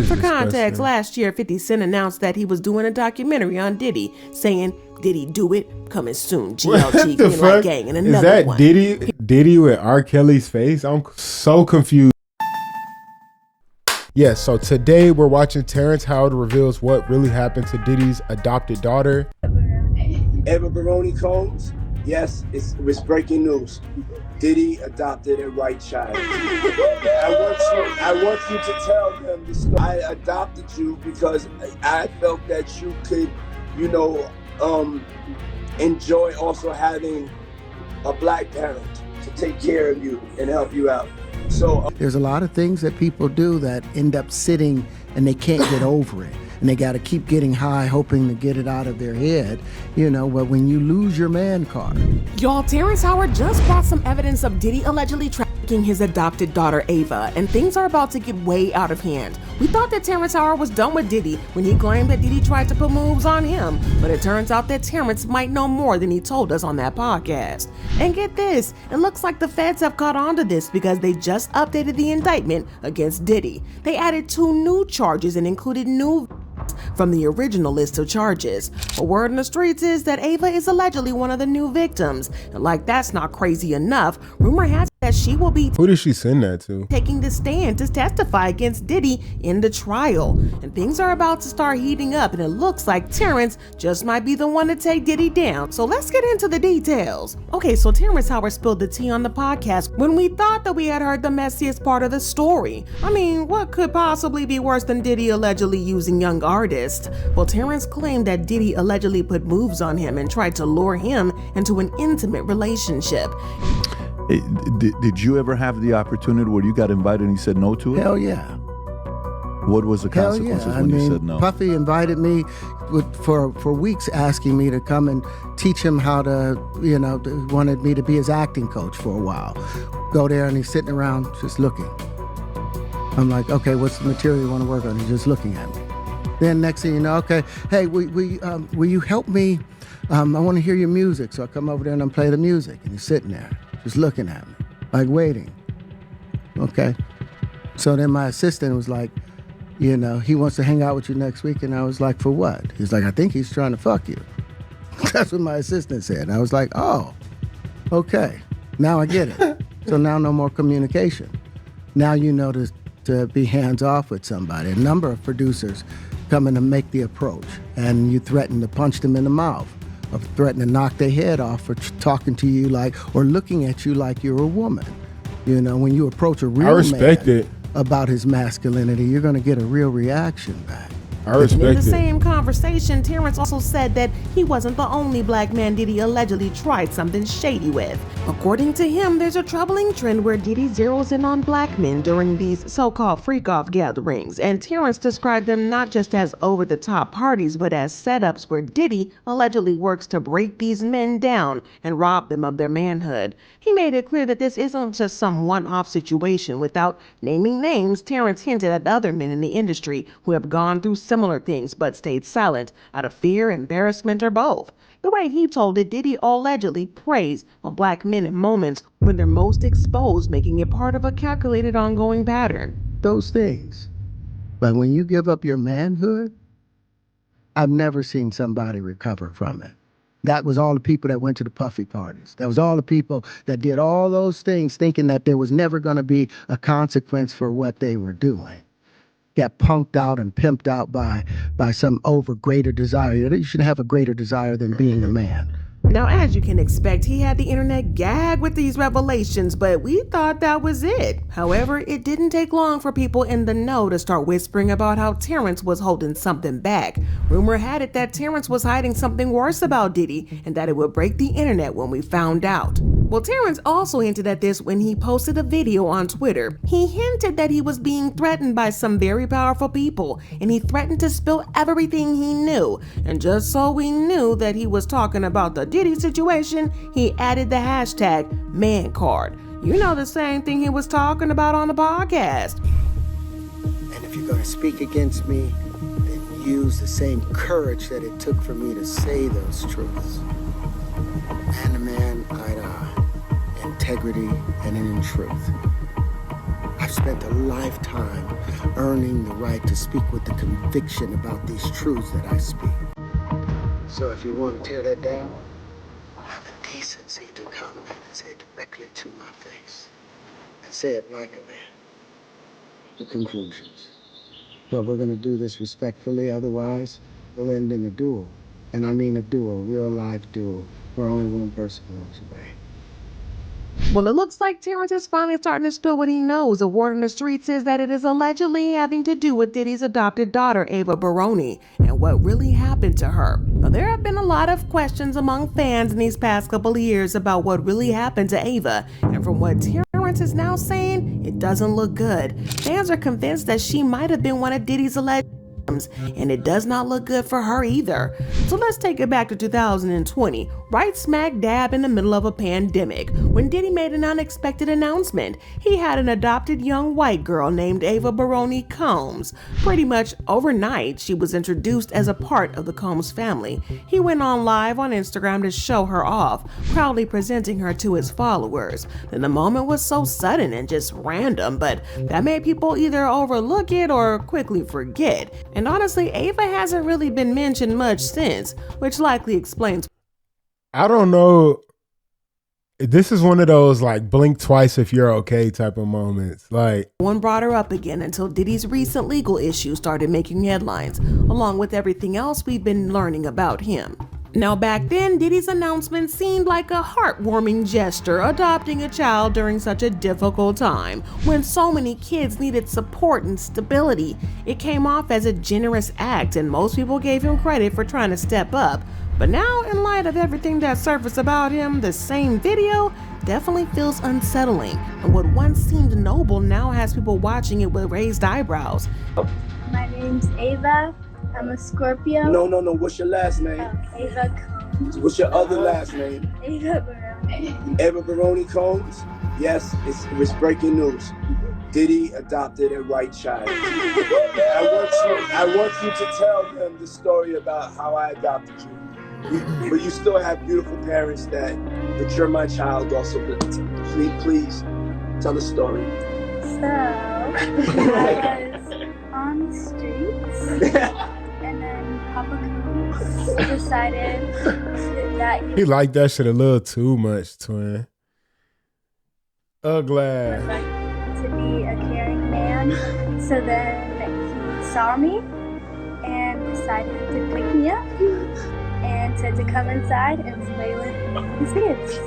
For context, last year 50 Cent announced that he was doing a documentary on Diddy, saying, "Diddy do it, coming soon, GLG, Green Light Gang," and another one. Is that Diddy with R. Kelly's face? I'm so confused. Yes, so today we're watching Terrence Howard reveals what really happened to Diddy's adopted daughter. Eva Baroni Combs, yes, it was breaking news. Diddy adopted a white child. I want you to tell them the story. I adopted you because I felt that you could, enjoy also having a black parent to take care of you and help you out. So there's a lot of things that people do that end up sitting and they can't get over it. And they got to keep getting high, hoping to get it out of their head, but when you lose your man card. Y'all, Terrence Howard just brought some evidence of Diddy allegedly trafficking his adopted daughter, Ava, and things are about to get way out of hand. We thought that Terrence Howard was done with Diddy when he claimed that Diddy tried to put moves on him, but it turns out that Terrence might know more than he told us on that podcast. And get this, it looks like the feds have caught on to this because they just updated the indictment against Diddy. They added 2 new charges and included new from the original list of charges. A word in the streets is that Ava is allegedly one of the new victims. And like that's not crazy enough, rumor has it that she will be Who did she send that to? Taking the stand to testify against Diddy in the trial. And things are about to start heating up, and it looks like Terrence just might be the one to take Diddy down. So let's get into the details. Okay, so Terrence Howard spilled the tea on the podcast when we thought that we had heard the messiest part of the story. I mean, what could possibly be worse than Diddy allegedly using young artists? Well, Terrence claimed that Diddy allegedly put moves on him and tried to lure him into an intimate relationship. Did you ever have the opportunity where you got invited and you said no to it? Hell yeah. What was the consequences when you said no? Puffy invited me for weeks, asking me to come and teach him how to, wanted me to be his acting coach for a while. Go there and he's sitting around just looking. I'm like, okay, what's the material you want to work on? He's just looking at me. Then next thing you know, okay, hey, will you help me? I want to hear your music. So I come over there and I play the music, and he's sitting there just looking at me, like waiting. Okay. So then my assistant was like, he wants to hang out with you next week. And I was like, for what? He's like, I think he's trying to fuck you. That's what my assistant said. And I was like, oh, okay. Now I get it. So now no more communication. Now you know to be hands off with somebody. A number of producers come in to make the approach, and you threaten to punch them in the mouth, or threaten to knock their head off for talking to you or looking at you like you're a woman. When you approach a real man about his masculinity, you're going to get a real reaction back. I respect it. In the same conversation, Terrence also said that he wasn't the only black man Diddy allegedly tried something shady with. According to him, there's a troubling trend where Diddy zeroes in on black men during these so-called freak-off gatherings, and Terrence described them not just as over-the-top parties, but as setups where Diddy allegedly works to break these men down and rob them of their manhood. He made it clear that this isn't just some one-off situation. Without naming names, Terrence hinted at other men in the industry who have gone through similar things but stayed silent out of fear, embarrassment, or both. The way he told it, Diddy allegedly preys on black men in moments when they're most exposed, making it part of a calculated ongoing pattern. Those things. But when you give up your manhood, I've never seen somebody recover from it. That was all the people that went to the Puffy parties. That was all the people that did all those things thinking that there was never going to be a consequence for what they were doing. Got punked out and pimped out by some greater desire. You shouldn't have a greater desire than being a man. Now, as you can expect, he had the internet gag with these revelations, but we thought that was it. However, it didn't take long for people in the know to start whispering about how Terrence was holding something back. Rumor had it that Terrence was hiding something worse about Diddy, and that it would break the internet when we found out. Well, Terrence also hinted at this when he posted a video on Twitter. He hinted that he was being threatened by some very powerful people, and he threatened to spill everything he knew. And just so we knew that he was talking about the Diddy situation, he added the hashtag #ManCard. The same thing he was talking about on the podcast. And if you're going to speak against me, then use the same courage that it took for me to say those truths. Man to man, eye to eye, integrity and in truth. I've spent a lifetime earning the right to speak with the conviction about these truths that I speak. So if you want to tear that down, have the decency to come and say it directly to my face. And say it like a man. The conclusions. But we're going to do this respectfully, otherwise we'll end in a duel. And I mean a duel, real life duel, where only one person walks away. Well, it looks like Terrence is finally starting to spill what he knows. The word on the streets is that it is allegedly having to do with Diddy's adopted daughter, Ava Baroni, and what really happened to her. Now, there have been a lot of questions among fans in these past couple of years about what really happened to Ava, and from what Terrence is now saying, it doesn't look good. Fans are convinced that she might have been one of Diddy's alleged victims, and it does not look good for her either. So let's take it back to 2020, right smack dab in the middle of a pandemic, when Diddy made an unexpected announcement. He had an adopted young white girl named Ava Baroni Combs. Pretty much overnight, she was introduced as a part of the Combs family. He went on live on Instagram to show her off, proudly presenting her to his followers. Then the moment was so sudden and just random, but that made people either overlook it or quickly forget. And honestly, Ava hasn't really been mentioned much since, which likely explains. I don't know. This is one of those like blink twice if you're okay type of moments. Like, one brought her up again until Diddy's recent legal issues started making headlines, along with everything else we've been learning about him. Now, back then, Diddy's announcement seemed like a heartwarming gesture, adopting a child during such a difficult time when so many kids needed support and stability. It came off as a generous act, and most people gave him credit for trying to step up. But now, in light of everything that surfaced about him, the same video definitely feels unsettling. And what once seemed noble now has people watching it with raised eyebrows. My name's Ava. I'm a Scorpio. No. What's your last name? Ava Combs. What's your other last name? Ava Baroni. Ava Baroni Combs? Yes, it was breaking news. Diddy adopted a white child. I want you to tell them the story about how I adopted you. But you still have beautiful parents but you're my child also. But please tell the story. So, I was on the streets, and then Papa Combs decided that he liked that shit a little too much, twin. Ugly. to be a caring man. So then he saw me and decided to pick me up and said to come inside and play with his kids.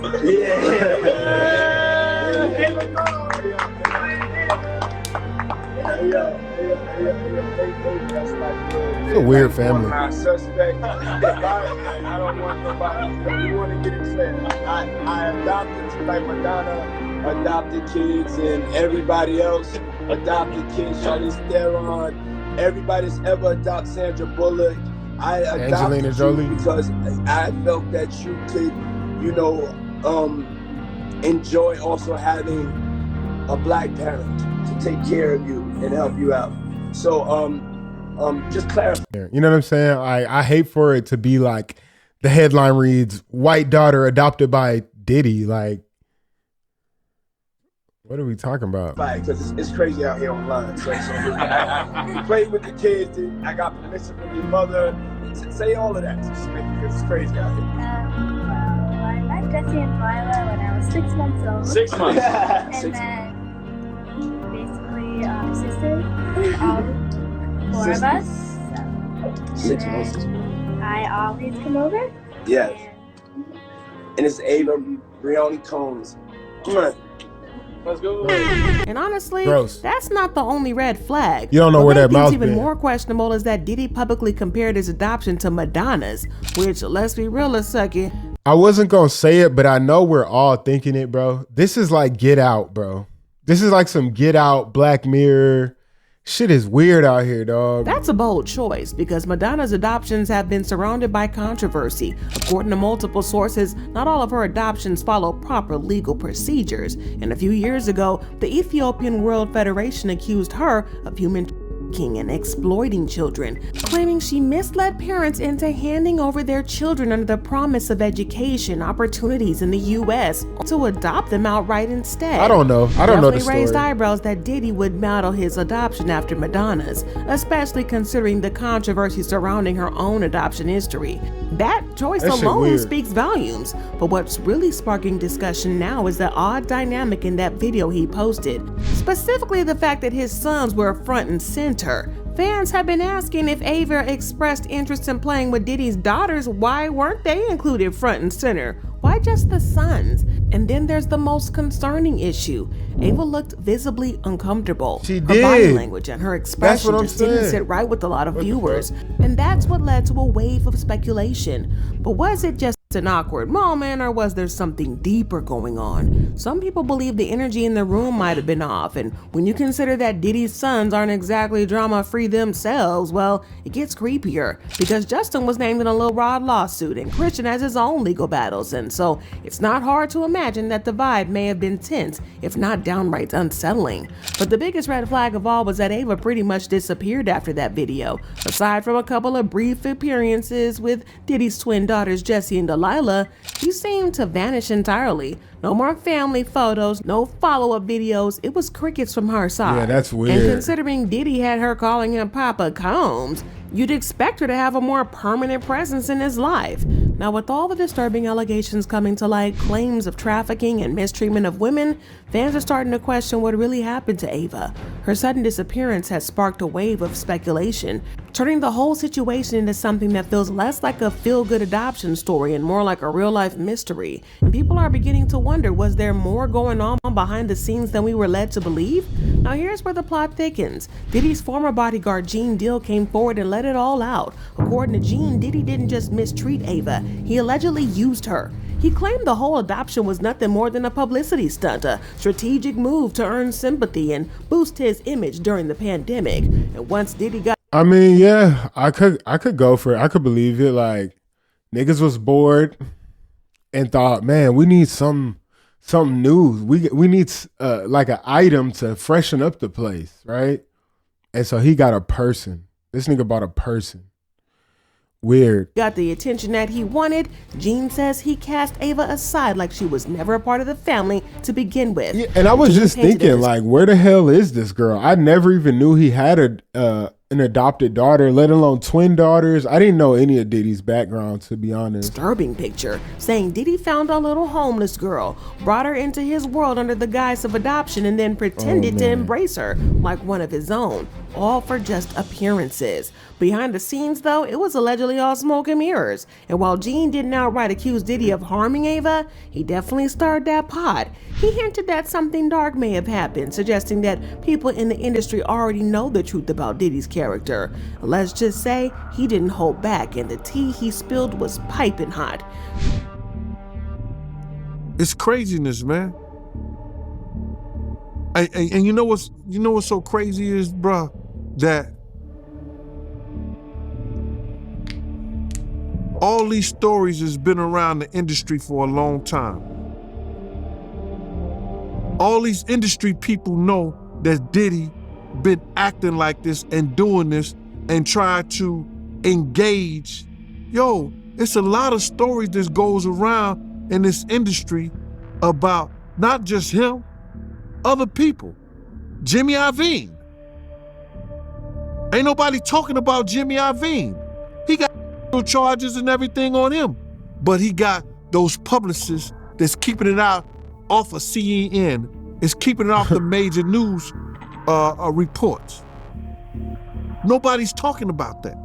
It's a weird family. I suspect. I don't want nobody. You want to get it clear. I adopted you like Madonna adopted kids and everybody else adopted kids. Charlize Theron, everybody's ever adopted Sandra Bullock. I adopted Angelina Jolie. you because I felt that you could, enjoy also having a black parent to take care of you and help you out. So, just clarify. You know what I'm saying? I hate for it to be like the headline reads, white daughter adopted by Diddy. Like, what are we talking about? Because it's crazy out here online. So I played with the kids. I got permission from your mother. Say all of that. It's crazy out here. Well, I met Jesse and Twyla when I was 6 months old. 6 months. And then basically sisters, all four of us. So, 6 months. I always come over. Yes. And it's Ava Baroni Combs. Let's go. And honestly, Gross. that's not the only red flag. You don't know what where that makes mouth things even been. more questionable is that Diddy publicly compared his adoption to Madonna's, which, let's be real a second, I wasn't gonna say it, but I know we're all thinking it, bro. This is like Get Out, bro. This is like some Get Out, Black Mirror. Shit is weird out here, dog. that's a bold choice because Madonna's adoptions have been surrounded by controversy. According to multiple sources, not all of her adoptions follow proper legal procedures. And a few years ago, the Ethiopian World Federation accused her of human and exploiting children, claiming she misled parents into handing over their children under the promise of education opportunities in the U.S. to adopt them outright instead. I don't know the Definitely story. raised eyebrows that Diddy would model his adoption after Madonna's, especially considering the controversy surrounding her own adoption history. That choice That shit alone weird. speaks volumes, but what's really sparking discussion now is the odd dynamic in that video he posted, specifically the fact that his sons were front and center. Fans have been asking if Ava expressed interest in playing with Diddy's daughters, why weren't they included front and center? Why just the sons? And then there's the most concerning issue. Ava looked visibly uncomfortable. She Her body did. language and her expression what I'm just didn't saying. sit right with a lot of viewers. And that's what led to a wave of speculation. But was it just an awkward moment, or was there something deeper going on? Some people believe the energy in the room might have been off, and when you consider that Diddy's sons aren't exactly drama-free themselves, well, it gets creepier, because Justin was named in a Lil Rod lawsuit, and Christian has his own legal battles, and so it's not hard to imagine that the vibe may have been tense, if not downright unsettling. But the biggest red flag of all was that Ava pretty much disappeared after that video. Aside from a couple of brief appearances with Diddy's twin daughters Jessie and Delilah, she seemed to vanish entirely. No more family photos, no follow-up videos. It was crickets from her side. Yeah, that's And weird. considering Diddy had her calling him Papa Combs, you'd expect her to have a more permanent presence in his life. Now, with all the disturbing allegations coming to light, claims of trafficking and mistreatment of women, fans are starting to question what really happened to Ava. Her sudden disappearance has sparked a wave of speculation, turning the whole situation into something that feels less like a feel-good adoption story and more like a real-life mystery. And people are beginning to wonder, was there more going on behind the scenes than we were led to believe? Now, here's where the plot thickens. Diddy's former bodyguard Gene Deal came forward and let it all out. According to Gene, Diddy didn't just mistreat Ava, he allegedly used her. He claimed the whole adoption was nothing more than a publicity stunt, a strategic move to earn sympathy and boost his image during the pandemic. And once Diddy got I mean, yeah, I could go for it. I could believe it. Like, niggas was bored and thought, man, we need some news. We need like an item to freshen up the place, right? And so he got a person. This nigga bought a person. Weird. got the attention that he wanted, Gene says he cast Ava aside like she was never a part of the family to begin with. Yeah, and I was Gene just painted it thinking, as like, where the hell is this girl? I never even knew he had an adopted daughter, let alone twin daughters. I didn't know any of Diddy's background, to be honest. disturbing picture, saying Diddy found a little homeless girl, brought her into his world under the guise of adoption, and then pretended to embrace her like one of his own, all for just appearances. Behind the scenes, though, it was allegedly all smoke and mirrors. And while Gene didn't outright accuse Diddy of harming Ava, he definitely stirred that pot. He hinted that something dark may have happened, suggesting that people in the industry already know the truth about Diddy's character. Let's just say he didn't hold back, and the tea he spilled was piping hot. It's craziness, man. And you know what's so crazy is, bruh, that all these stories has been around the industry for a long time. All these industry people know that Diddy been acting like this and doing this and trying to engage. Yo, it's a lot of stories that goes around in this industry about not just him, other people. Jimmy Iovine. Ain't nobody talking about Jimmy Iovine. He got charges and everything on him, but he got those publicists that's keeping it out off of CNN, is keeping it off the major news reports. Nobody's talking about that.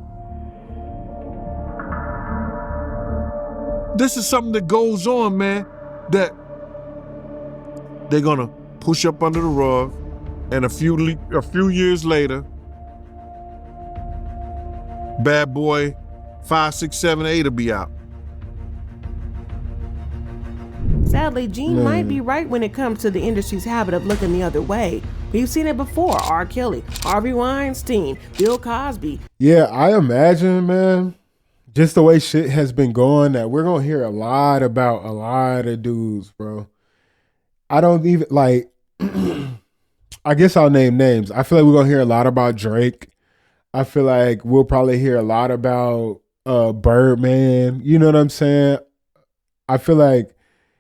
This is something that goes on, man, that they're gonna push up under the rug, and a few years later, Bad Boy 5, 6, 7, 8 will be out. Sadly, Gene might be right when it comes to the industry's habit of looking the other way. We've seen it before. R. Kelly, Harvey Weinstein, Bill Cosby. Yeah, I imagine, man, just the way shit has been going, that we're gonna hear a lot about a lot of dudes, bro. I don't even, like, I guess I'll name names. I feel like we're gonna hear a lot about Drake. I feel like we'll probably hear a lot about Birdman. You know what I'm saying? I feel like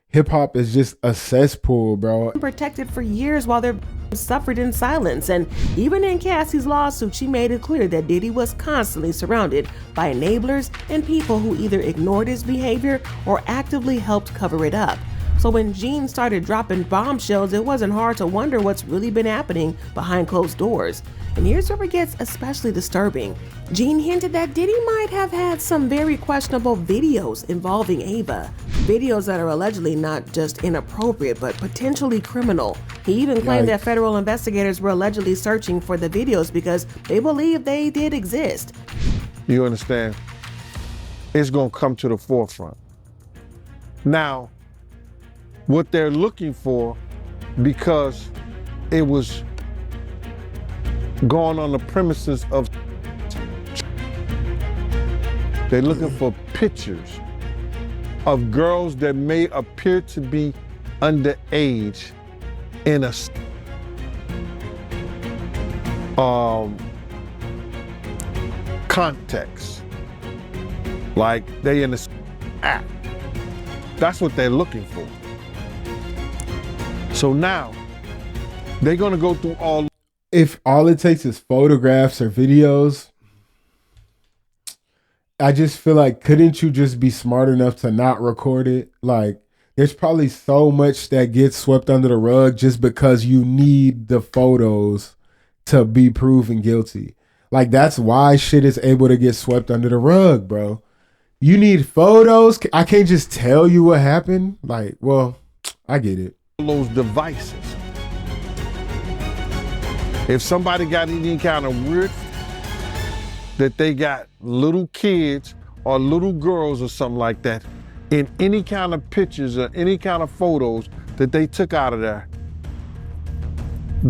hip hop is just a cesspool, bro. Protected for years while their suffered in silence, and even in Cassie's lawsuit, she made it clear that Diddy was constantly surrounded by enablers and people who either ignored his behavior or actively helped cover it up. So when Gene started dropping bombshells, it wasn't hard to wonder what's really been happening behind closed doors. And here's where it gets especially disturbing. Gene hinted that Diddy might have had some very questionable videos involving Ava. Videos that are allegedly not just inappropriate, but potentially criminal. He even claimed that federal investigators were allegedly searching for the videos because they believe they did exist. You understand? It's gonna come to the forefront. Now, what they're looking for, because it was going on the premises of, they're looking for pictures of girls that may appear to be underage in a context, like they in a act. That's what they're looking for. So now they're gonna go through all. If all it takes is photographs or videos, I just feel like, couldn't you just be smart enough to not record it? Like, there's probably so much that gets swept under the rug just because you need the photos to be proven guilty. Like, that's why shit is able to get swept under the rug, bro. You need photos. I can't just tell you what happened. Like, well, I get it. Those devices. If somebody got any kind of weird that they got little kids or little girls or something like that in any kind of pictures or any kind of photos that they took out of there.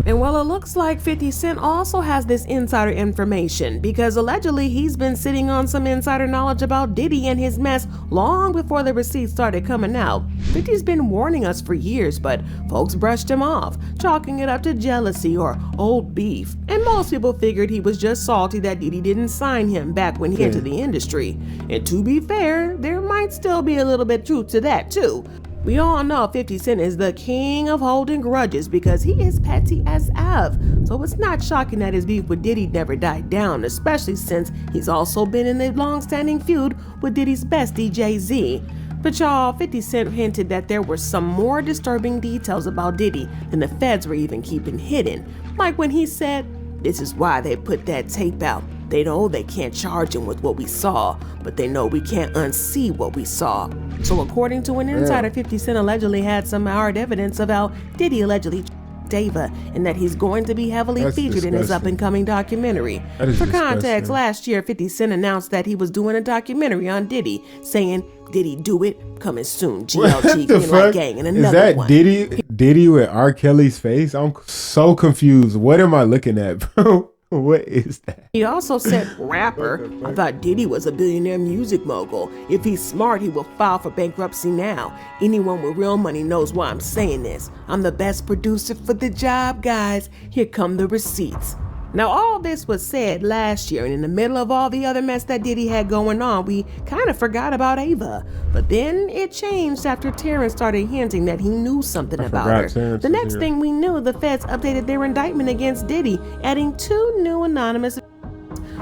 And well, it looks like 50 Cent also has this insider information because allegedly he's been sitting on some insider knowledge about Diddy and his mess long before the receipts started coming out. 50's been warning us for years, but folks brushed him off, chalking it up to jealousy or old beef. And most people figured he was just salty that Diddy didn't sign him back when he entered the industry. And to be fair, there might still be a little bit of truth to that too. We all know 50 Cent is the king of holding grudges because he is petty as F. So it's not shocking that his beef with Diddy never died down, especially since he's also been in a long-standing feud with Diddy's bestie, Jay-Z. But y'all, 50 Cent hinted that there were some more disturbing details about Diddy than the feds were even keeping hidden. Like when he said, "This is why they put that tape out. They know they can't charge him with what we saw, but they know we can't unsee what we saw." So according to an insider, 50 Cent allegedly had some hard evidence of how Diddy allegedly Ava, and that he's going to be heavily featured in his up-and-coming documentary. For context, last year 50 Cent announced that he was doing a documentary on Diddy, saying, "Diddy do it, coming soon, GLG, Greenlight Gang, and another one." Is that Diddy with R. Kelly's face? I'm so confused. What am I looking at, bro? What is that? He also said, "Rapper, I thought Diddy was a billionaire music mogul. If he's smart, he will file for bankruptcy now. Anyone with real money knows why I'm saying this. I'm the best producer for the job, guys. Here come the receipts." Now, all this was said last year, and in the middle of all the other mess that Diddy had going on, we kind of forgot about Ava. But then it changed after Terrence started hinting that he knew something about her. The next thing we knew, the feds updated their indictment against Diddy, adding 2 new anonymous.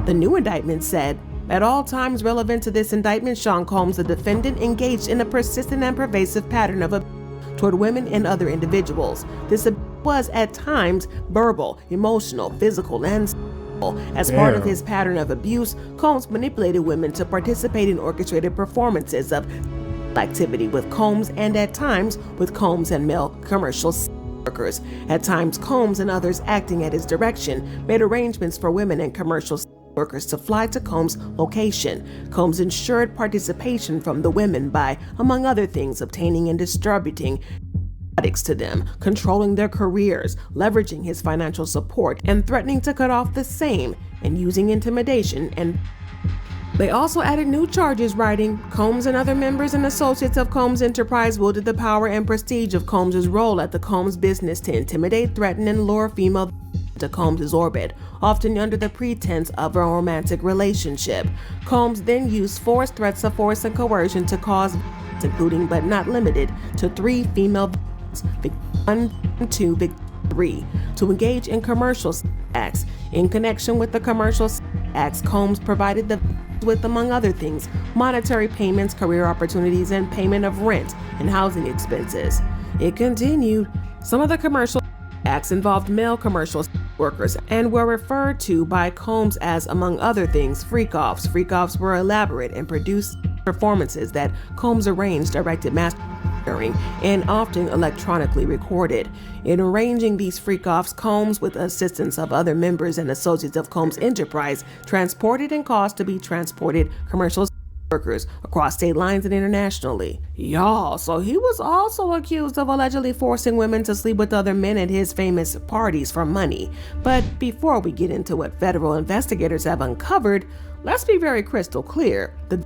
The new indictment said, "At all times relevant to this indictment, Sean Combs, the defendant, engaged in a persistent and pervasive pattern of abuse toward women and other individuals. This was at times verbal, emotional, physical, and sexual. As part of his pattern of abuse, Combs manipulated women to participate in orchestrated performances of activity with Combs and at times with Combs and male commercial workers. At times, Combs and others acting at his direction made arrangements for women and commercial workers to fly to Combs' location. Combs ensured participation from the women by, among other things, obtaining and distributing products to them, controlling their careers, leveraging his financial support, and threatening to cut off the same, and using intimidation and they also added new charges, writing, "Combs and other members and associates of Combs Enterprise wielded the power and prestige of Combs' role at the Combs business to intimidate, threaten, and lure female to Combs' orbit, often under the pretense of a romantic relationship. Combs then used force, threats of force, and coercion to cause violence, including but not limited to 3 female victims, victim 1, 2, victim 3, to engage in commercial acts. In connection with the commercial acts, Combs provided the with, among other things, monetary payments, career opportunities, and payment of rent and housing expenses. It continued, some of the commercial acts involved male commercial workers and were referred to by Combs as, among other things, freak-offs. Freak-offs were elaborate and produced performances that Combs arranged, directed, mastered, and often electronically recorded. In arranging these freak-offs, Combs, with the assistance of other members and associates of Combs Enterprise, transported and caused to be transported commercial workers across state lines and internationally. Y'all, so he was also accused of allegedly forcing women to sleep with other men at his famous parties for money. But before we get into what federal investigators have uncovered, let's be very crystal clear. The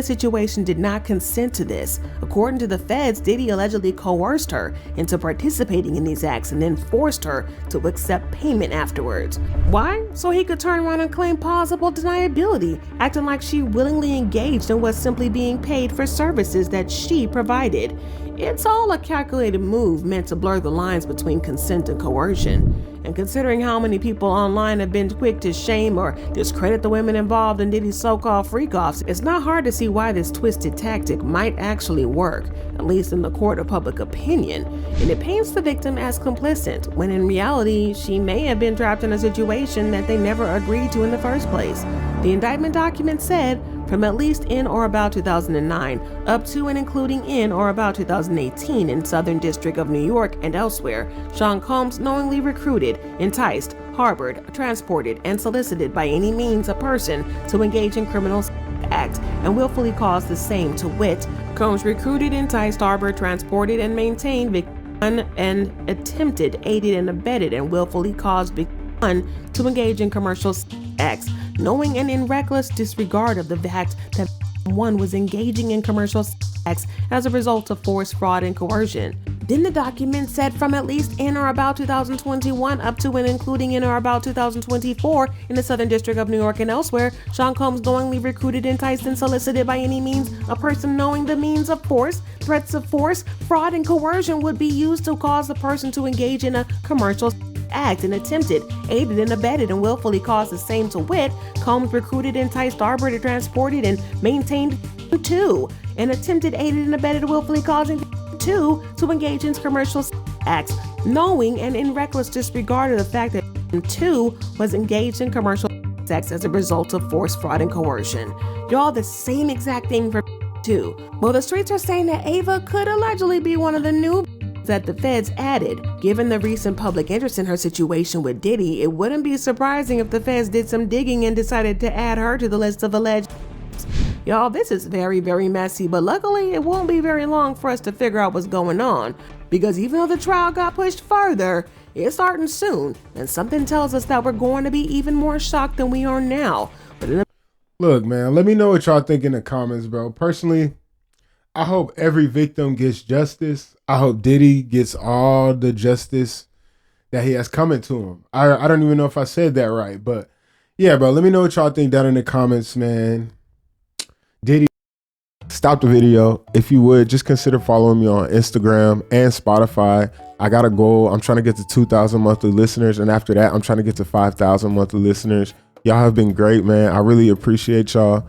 situation did not consent to this. According to the feds, Diddy allegedly coerced her into participating in these acts and then forced her to accept payment afterwards. Why? So he could turn around and claim plausible deniability, acting like she willingly engaged and was simply being paid for services that she provided. It's all a calculated move meant to blur the lines between consent and coercion. And considering how many people online have been quick to shame or discredit the women involved in Diddy's so-called freak-offs, it's not hard to see why this twisted tactic might actually work, at least in the court of public opinion. And it paints the victim as complicit, when in reality, she may have been trapped in a situation that they never agreed to in the first place. The indictment document said, from at least in or about 2009, up to and including in or about 2018 in Southern District of New York and elsewhere, Sean Combs knowingly recruited, enticed, harbored, transported, and solicited by any means a person to engage in criminal acts and willfully caused the same, to wit, Combs recruited, enticed, harbored, transported, and maintained victim 1 and attempted, aided, and abetted, and willfully caused victim 1 to engage in commercial acts, knowing and in reckless disregard of the fact that one was engaging in commercial acts as a result of force, fraud, and coercion. Then the document said from at least in or about 2021 up to and including in or about 2024 in the Southern District of New York and elsewhere, Sean Combs knowingly recruited, enticed, and solicited by any means a person knowing the means of force, threats of force, fraud, and coercion would be used to cause the person to engage in a commercial act, and attempted, aided, and abetted, and willfully caused the same, to wit, Combs recruited, enticed, harbored, transported, and maintained 2, and attempted, aided, and abetted, willfully causing 2 to engage in commercial acts, knowing and in reckless disregard of the fact that 2 was engaged in commercial acts as a result of force, fraud, and coercion. Y'all, the same exact thing for 2. Well, the streets are saying that Ava could allegedly be one of the new that the feds added. Given the recent public interest in her situation with Diddy, it wouldn't be surprising if the feds did some digging and decided to add her to the list of alleged. Y'all, this is very, very messy, but luckily it won't be very long for us to figure out what's going on, because even though the trial got pushed further, it's starting soon, and something tells us that we're going to be even more shocked than we are now. Look, man, let me know what y'all think in the comments, bro. Personally, I hope every victim gets justice. I hope Diddy gets all the justice that he has coming to him. I don't even know if I said that right, but yeah, bro, let me know what y'all think down in the comments, man. Diddy, stop the video. If you would, just consider following me on Instagram and Spotify. I got a goal. I'm trying to get to 2,000 monthly listeners, and after that, I'm trying to get to 5,000 monthly listeners. Y'all have been great, man. I really appreciate y'all.